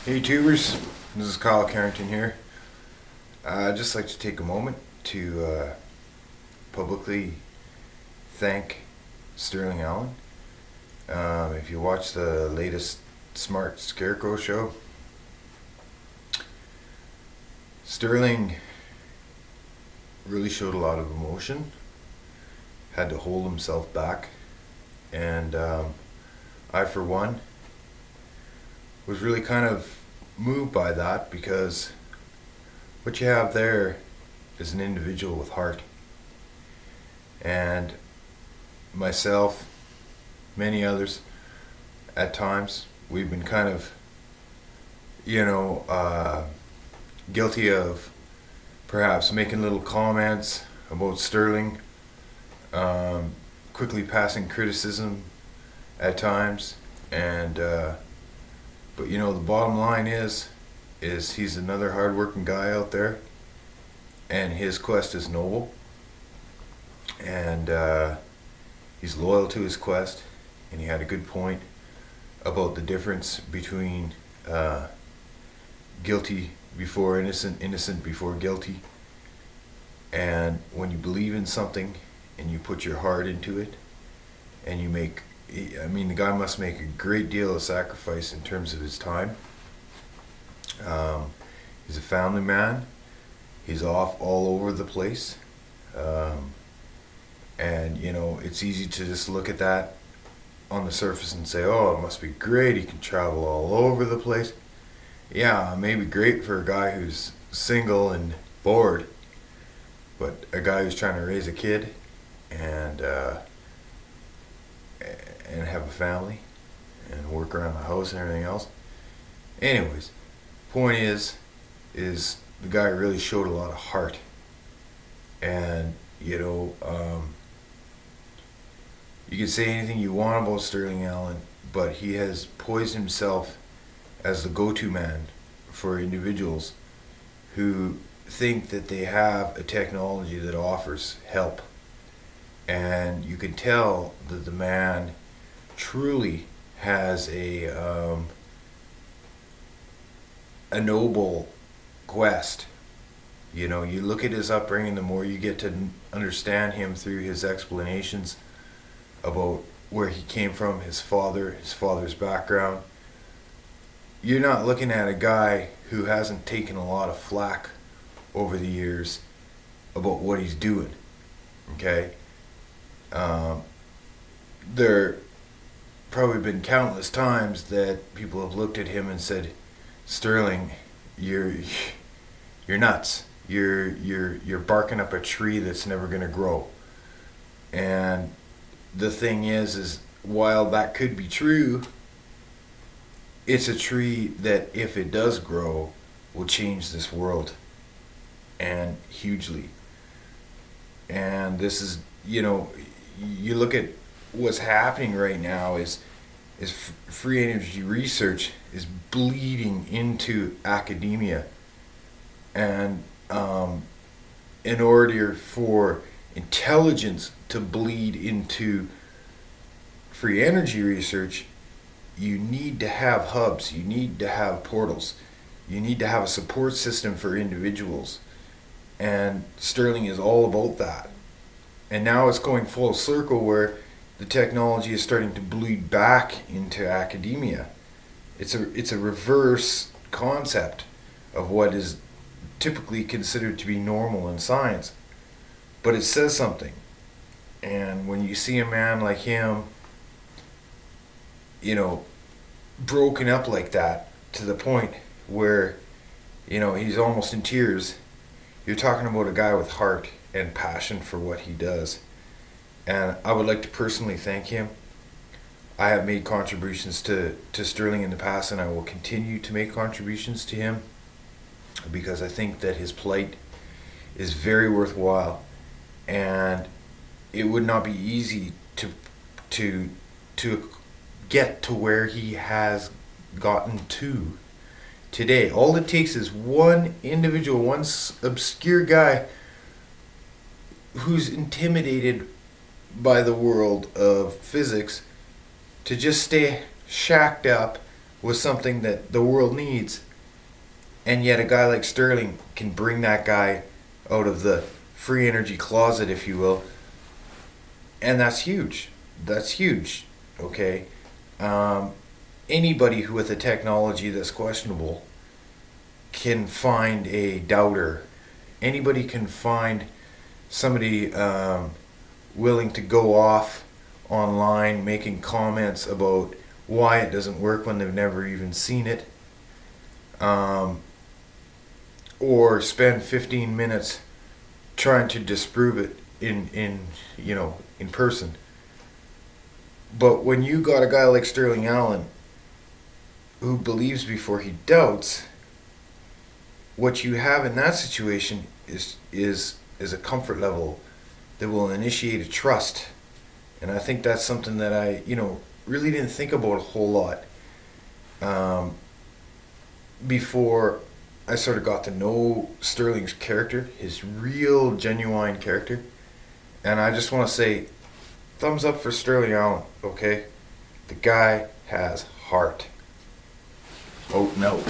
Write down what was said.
Hey tubers, this is Kyle Carrington here. I'd just like to take a moment to publicly thank Sterling Allan. If you watch the latest Smart Scarecrow show, Sterling really showed a lot of emotion, had to hold himself back, and I, for one, was really kind of moved by that because what you have there is an individual with heart. And myself, many others, at times, we've been kind of, guilty of perhaps making little comments about Sterling, quickly passing criticism at times, and but the bottom line is he's another hardworking guy out there, and his quest is noble, and he's loyal to his quest, and he had a good point about the difference between guilty before innocent, innocent before guilty, and when you believe in something and you put your heart into it, and the guy must make a great deal of sacrifice in terms of his time. He's a family man. He's off all over the place. And it's easy to just look at that on the surface and say, oh, it must be great. He can travel all over the place. Yeah, maybe great for a guy who's single and bored. But a guy who's trying to raise a kid and have a family and work around the house and everything else. Anyways, point is the guy really showed a lot of heart, and you can say anything you want about Sterling Allan, but he has poised himself as the go-to man for individuals who think that they have a technology that offers help, and you can tell that the man truly has a noble quest. You look at his upbringing, the more you get to understand him through his explanations about where he came from, his father's background. You're not looking at a guy who hasn't taken a lot of flack over the years about what he's doing. Okay? There probably been countless times that people have looked at him and said, Sterling, you're nuts. You're barking up a tree that's never going to grow. And the thing is while that could be true, it's a tree that, if it does grow, will change this world, and hugely. And this is, you look at what's happening right now is free energy research is bleeding into academia, and in order for intelligence to bleed into free energy research, you need to have hubs, you need to have portals, you need to have a support system for individuals, and Sterling is all about that. And now it's going full circle where the technology is starting to bleed back into academia. It's a reverse concept of what is typically considered to be normal in science, but it says something. And when you see a man like him, broken up like that to the point where, he's almost in tears, you're talking about a guy with heart and passion for what he does. And I would like to personally thank him. I have made contributions to Sterling in the past, and I will continue to make contributions to him because I think that his plight is very worthwhile, and it would not be easy to get to where he has gotten to today. All it takes is one individual, one obscure guy who's intimidated by the world of physics to just stay shacked up was something that the world needs, and yet a guy like Sterling can bring that guy out of the free energy closet, if you will, and that's huge. That's huge. Okay, um, anybody who with a technology that's questionable can find a doubter. Anybody can find somebody willing to go off online making comments about why it doesn't work when they've never even seen it, um, or spend 15 minutes trying to disprove it in person. But when you got a guy like Sterling Allan who believes before he doubts, what you have in that situation is a comfort level that will initiate a trust. And I think that's something that I really didn't think about a whole lot um, before I sort of got to know Sterling's character, his real genuine character. And I just want to say, thumbs up for Sterling Allan. Okay, the guy has heart. Oh no.